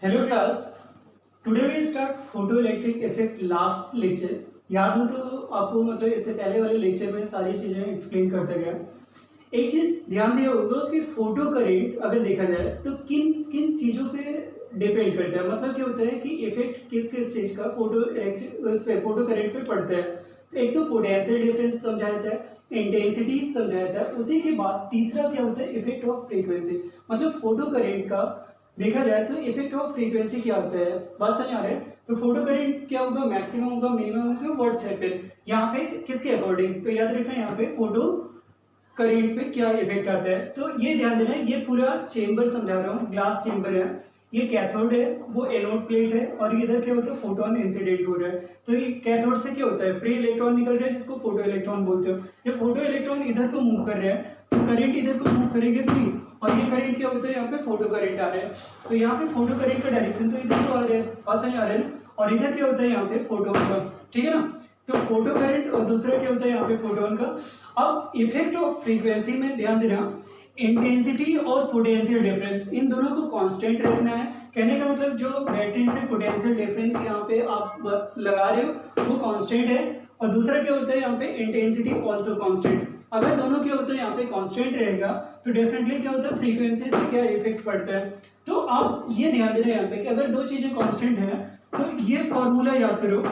Hello class. Today we start photo electric effect. Last lecture याद हो तो आपको मतलब इससे पहले वाले लेक्चर में सारी चीज़ें एक्सप्लेन करते गया। एक चीज़ ध्यान दिया होगा कि फोटो करंट अगर देखा जाए तो किन किन चीज़ों पे डिपेंड करता है। मतलब क्या होता है कि इफेक्ट किस किस स्टेज का फोटो इलेक्ट्रिक उस पे फोटो करंट पे पड़ता है। तो एक तो पोटेंशियल डिफरेंस समझाया था, इंटेंसिटी समझाया था, उसी के बाद तीसरा क्या होता है इफेक्ट ऑफ फ्रीक्वेंसी। मतलब फोटो करंट का देखा जाए तो इफेक्ट ऑफ फ्रीक्वेंसी क्या होता है, बात समझ आ रहा है। तो फोटो करंट क्या होगा, मैक्सिमम होगा, मिनिमम होगा, व्हाट सेकंड यहाँ पे किसके अकॉर्डिंग। तो याद रखना यहाँ पे फोटो करंट पे क्या इफेक्ट आता है। तो ये ध्यान देना है, ये पूरा चेंबर समझा रहा हूँ, ग्लास चेंबर है, ये कैथोड है, वो एनोड प्लेट है, और इधर क्या होता है फोटोन इंसिडेंट हो रहा है। तो ये कैथोड से क्या होता है फ्री इलेक्ट्रॉन निकल रहा है जिसको फोटो इलेक्ट्रॉन बोलते हो। ये फोटो इलेक्ट्रॉन इधर को मूव कर रहा है तो करंट इधर को मूव करेगा फ्री, और ये करंट क्या होता है यहाँ पे फोटो करंट आ रहा है। तो यहाँ पे फोटो करंट का डायरेक्शन तो इधर को आ रहा है, पास समझ आ रहा है। और इधर क्या होता है यहाँ पे फोटोन का, ठीक है ना। तो फोटो करंट और दूसरा क्या होता है यहाँ पे फोटोन का। अब इफेक्ट ऑफ फ्रीक्वेंसी में ध्यान देना, इंटेंसिटी और पोटेंशियल डिफरेंस इन दोनों को कांस्टेंट रखना है। कहने का मतलब जो बैटरी से पोटेंशियल डिफरेंस यहाँ पे आप लगा रहे हो वो कांस्टेंट है, और दूसरा क्या होता है यहाँ पे इंटेंसिटी आल्सो कांस्टेंट। अगर दोनों क्या होता है यहाँ पे कांस्टेंट रहेगा तो डेफिनेटली क्या होता है फ्रीक्वेंसी से क्या इफेक्ट पड़ता है। तो आप ये ध्यान दे रहे हैं यहाँ पे कि अगर दो चीजें कांस्टेंट है तो ये फॉर्मूला याद करो।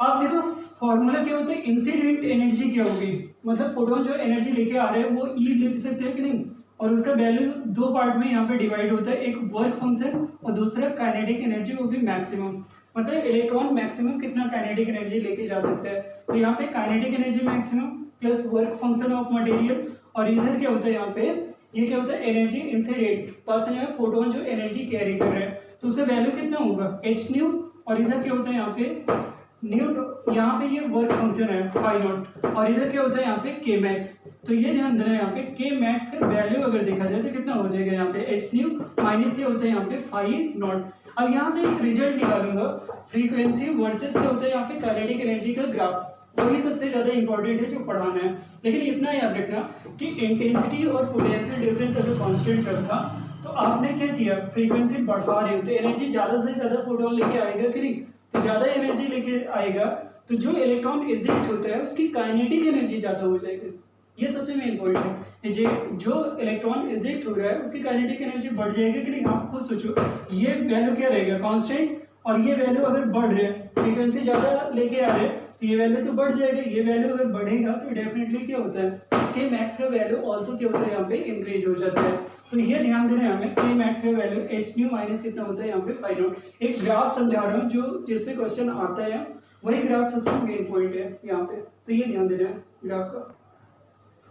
आप देखो फॉर्मूला क्या होता है, इंसिडेंट एनर्जी क्या होगी, मतलब फोटोन जो एनर्जी लेके आ रहे हैं वो ई लिख सकते हैं कि नहीं। और उसका वैल्यू दो पार्ट में यहाँ पे डिवाइड होता है, एक वर्क फंक्शन और दूसरा काइनेटिक एनर्जी, वो भी मैक्सिमम। मतलब इलेक्ट्रॉन मैक्सिमम कितना काइनेटिक एनर्जी लेके जा सकता है। तो यहाँ पे kinetic energy maximum plus work function of material, और इधर क्या होता है यहाँ पे ये क्या होता है एनर्जी इंसिडेंट, पास में फोटोन जो एनर्जी कैरी कर रहे हैं तो उसका वैल्यू कितना होगा एच न्यू, और इधर क्या होता है यहाँ पे न्यू, यहाँ पे ये वर्क फंक्शन है फाई नॉट, और इधर क्या होता है यहाँ पे के मैक्स। तो ये ध्यान देना है यहाँ पे के मैक्स का वैल्यू अगर देखा जाए तो कितना हो जाएगा यहाँ पे एच न्यू माइनस क्या होता है यहाँ पे फाई नॉट। अब यहाँ से रिजल्ट निकालूंगा फ्रीक्वेंसी वर्सेस क्या होता है यहाँ पे काइनेटिक एनर्जी का ग्राफ, वही सबसे ज्यादा इंपॉर्टेंट है जो पढ़ाना है। लेकिन इतना याद रखना कि इंटेंसिटी और पोटेंशियल डिफरेंस अगर कांस्टेंट रखा तो आपने क्या किया फ्रीक्वेंसी बढ़ा रहे हो तो एनर्जी ज्यादा से ज्यादा फोटोन लेके आएगा कि नहीं। तो ज्यादा एनर्जी लेके आएगा तो जो इलेक्ट्रॉन इजेक्ट होता है उसकी काइनेटिक एनर्जी ज्यादा हो जाएगी। ये सबसे मेन पॉइंट है, जो इलेक्ट्रॉन इजेक्ट हो रहा है उसकी काइनेटिक एनर्जी बढ़ जाएगी कि नहीं। आप खुद सोचो ये वैल्यू क्या रहेगा कांस्टेंट, और ये वैल्यू अगर बढ़ रहा है फ्रीक्वेंसी ज्यादा लेके आ रहे हैं तो ये वैल्यू तो बढ़ जाएगा। ये वैल्यू अगर बढ़ेगा तो डेफिनेटली क्या होता है के मैक्स का वैल्यू ऑल्सो क्या होता है यहाँ पे इंक्रीज हो जाता है। तो ये ध्यान देना है हमें, के मैक्स का वैल्यू एच न्यू माइनस कितना होता है यहाँ पे फाई नॉट। एक ग्राफ समझा रहा हूँ जो जिसपे क्वेश्चन आता है, वही ग्राफ सबसे मेन पॉइंट है यहाँ पे। तो ये ध्यान देना है ग्राफ का,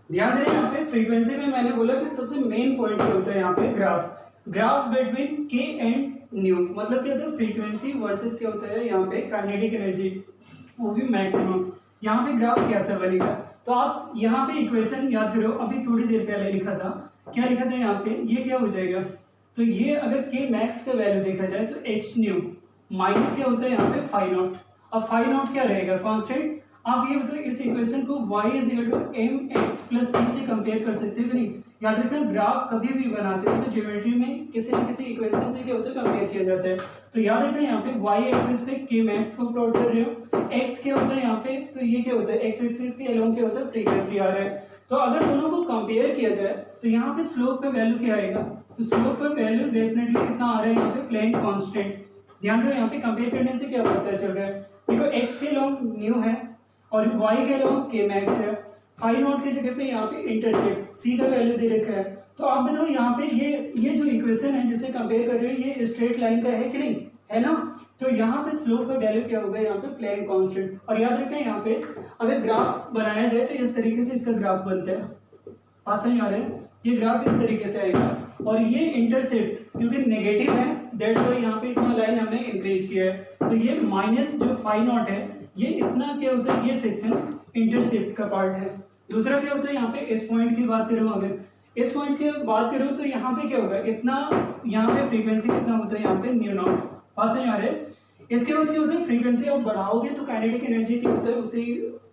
ध्यान देना यहाँ पे फ्रीक्वेंसी में मैंने बोला कि सबसे मेन पॉइंट क्या होता है यहाँ पे ग्राफ बिटवीन के एंड न्यू। मतलब क्या होता है फ्रीक्वेंसी वर्सेस क्या होता है यहाँ पे काइनेटिक एनर्जी, वो भी मैक्सिमम। यहाँ पे ग्राफ कैसा बनेगा तो आप यहाँ पे इक्वेशन याद करो, अभी थोड़ी देर पहले लिखा था, क्या लिखा था यहाँ पे, ये क्या हो जाएगा। तो ये अगर के मैक्स का वैल्यू देखा जाए तो एच न्यू माइनस क्या होता है यहाँ पे फाई नॉट। अब फाई नॉट क्या रहेगा कांस्टेंट। आप ये बताओ इस इक्वेशन को y is equal to m x plus c से कंपेयर कर सकते हो कि नहीं। याद रखना ग्राफ कभी भी बनाते हो तो ज्योमेट्री में किसी न किसी इक्वेशन से क्या होता है कंपेयर किया जाता है। तो याद रखना यहाँ पे y एक्सिस पे के मैक्स को प्लॉट कर रहे हो, x क्या होता है यहाँ पे, तो ये क्या होता है x एक्सिस के अलोंग क्या होता है फ्रीक्वेंसी आ रहा है। तो अगर दोनों को कंपेयर किया जाए तो यहाँ पे स्लोप का वैल्यू क्या आएगा, तो स्लोप का वैल्यू डेफिनेटली कितना आ रहा है यहाँ पे प्लेन कांस्टेंट। ध्यान दो यहाँ पे कंपेयर करने से क्या पता चल रहा है, देखो x के अलोंग न्यू है और y के अलावा के मैक्स है, फाई नॉट की जगह पे यहाँ पे इंटरसेप्ट c का वैल्यू दे रखा है। तो आप बताओ यहाँ पे ये जो इक्वेशन है जिसे कंपेयर कर रहे हो ये स्ट्रेट लाइन का है कि नहीं, है ना। तो यहाँ पे स्लोप का वैल्यू क्या होगा यहाँ पे प्लेन कांस्टेंट। और याद रखना यहाँ पे अगर ग्राफ बनाया जाए तो इस तरीके से इसका ग्राफ बनता है, पास में आ रहे हैं, ये ग्राफ इस तरीके से आएगा, और ये इंटरसेप्ट क्योंकि नेगेटिव है दैट्स व्हाई यहाँ पे इतना लाइन हमने इंक्रीज किया है। तो ये माइनस जो फाई नॉट है ये इतना क्या होता है, ये सेक्शन इंटरसेप्ट का पार्ट है। दूसरा क्या होता है यहाँ पे इस पॉइंट की बात करूँ, अगर इस पॉइंट की बात करूँ तो यहाँ पे क्या होगा इतना, यहाँ पे फ्रीक्वेंसी कितना होता है यहाँ पे न्यू नॉट, पास में आ रहे हैं। इसके बाद क्या होता है फ्रीक्वेंसी आप बढ़ाओगे तो काइनेटिक एनर्जी क्या होता है उसी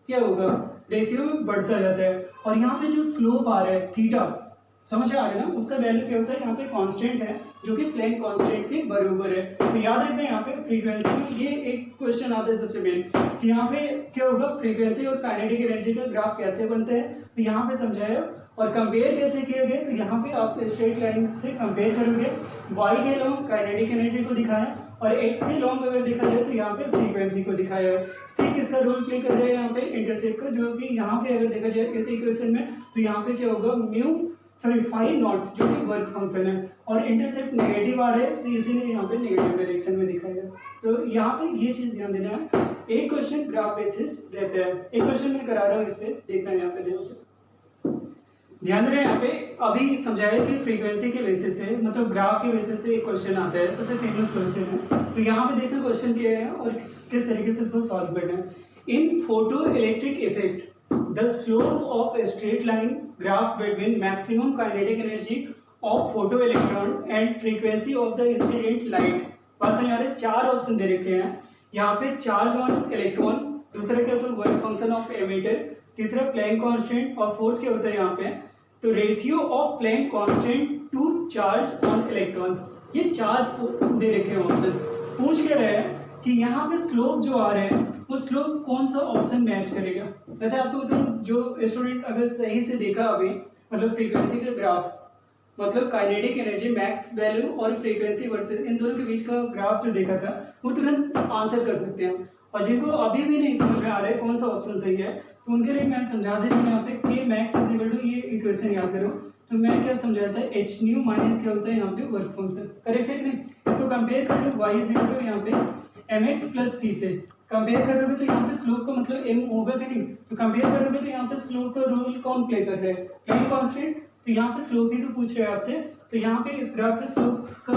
क्या होगा रेशियो में बढ़ता जाता है। और यहाँ पे जो स्लोप आ रहा है थीटा, समझ आ रहा है ना, उसका वैल्यू क्या होता है यहाँ पे कांस्टेंट है, जो कि प्लैंक कांस्टेंट के बराबर है। तो याद रखना यहाँ पे फ्रीक्वेंसी में ये एक क्वेश्चन आता है सबसे मेन कि यहाँ पे क्या होगा, फ्रीक्वेंसी और काइनेटिक एनर्जी का ग्राफ कैसे बनता है, तो यहाँ पे समझाया और कंपेयर कैसे किया गया। तो यहाँ पे आप स्ट्रेट लाइन से कंपेयर करोगे, वाई के लॉन्ग काइनेटिक एनर्जी को दिखाया और एक्स के लॉन्ग अगर देखा जाए तो यहाँ पे फ्रीक्वेंसी को दिखाया है। सी किसका रोल प्ले कर रहा है यहाँ पे, इंटरसेप्ट का, जो कि यहाँ पे अगर देखा जाए इस इक्वेशन में तो यहाँ पे क्या होगा, फाई नॉट जो कि वर्क फंक्शन है और इंटरसेप्ट नेगेटिव आ रहा है तो इसीलिए यहाँ पे नेगेटिव डायरेक्शन में दिखाया है। तो यहाँ पे ये चीज ध्यान देना है, एक क्वेश्चन ग्राफ बेसिस रहता है, एक क्वेश्चन मैं करा रहा हूँ, इस पे देखना है यहाँ पे ध्यान से, ध्यान रहे यहाँ पे अभी समझाया कि फ्रीक्वेंसी के बेसिस से मतलब ग्राफ के बेसिस से एक क्वेश्चन आता है, सबसे फेमस क्वेश्चन है। तो यहाँ पे देखना क्वेश्चन क्या है और किस तरीके से इसको सॉल्व करना है। In photo electric effect the slope of a straight line graph between maximum kinetic energy of photoelectron and frequency of the incident light. बस यहाँ पे 4 ऑप्शन दे रखे हैं, यहाँ पे चार्ज ऑन इलेक्ट्रॉन, दूसरा क्या होता है वर्क फंक्शन ऑफ एमिटर, तीसरा प्लैंक कांस्टेंट और फोर्थ क्या होता है यहाँ पे तो ratio of Planck constant to charge on electron. ये 4 दे रखे हैं ऑप्शन। पूछ क्या रहे हैं कि यहाँ पे स्लोप जो आ रहे हैं वो स्लोप कौन सा ऑप्शन मैच करेगा। वैसे आपको मतलब जो स्टूडेंट अगर सही से देखा अभी मतलब फ्रीक्वेंसी का ग्राफ मतलब काइनेटिक एनर्जी मैक्स वैल्यू और फ्रीक्वेंसी वर्सेस इन दोनों के बीच का ग्राफ जो देखा था वो तुरंत आंसर कर सकते हैं। और जिनको अभी भी नहीं समझ में आ रहा है कौन सा ऑप्शन सही है तो उनके लिए मैं समझा देता हूँ यहाँ पे के मैक्स इज इक्वल टू, ये इक्वेशन याद करो तो मैं क्या समझाया था, एच न्यू माइनस क्या होता है यहाँ पे वर्क फंक्शन, करेक्ट है कि नहीं। इसको कंपेयर कर लो वाई इज इक्वल टू यहाँ पे एम एक्स प्लस सी से कंपेयर करोगे तो यहाँ पे स्लोप का मतलब एम होगा कि नहीं, तो कंपेयर करोगे तो यहाँ पे स्लोप का रोल कौन प्ले कर रहा है, प्लैंक कांस्टेंट, तो यहाँ पे स्लोप ही तो पूछ रहे हैं आपसे। तो यहाँ पे इस ग्राफ पे स्लोप का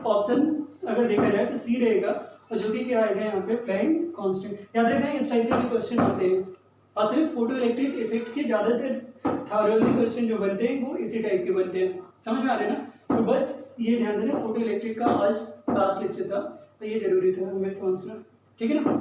ऑप्शन अगर देखा जाए तो सी रहेगा और जो कि क्या आएगा यहाँ पे प्लैंक कांस्टेंट। याद रखना इस टाइप के क्वेश्चन आते हैं और सिर्फ फोटो इलेक्ट्रिक इफेक्ट के ज्यादातर थॉरोली क्वेश्चन जो बनते हैं वो इसी टाइप के बनते हैं, समझ में आ रहे ना। तो बस ये ध्यान देना फोटो इलेक्ट्रिक का आज लास्ट लेक्चर था तो ये जरूरी था हमें समझना, ठीक है ना।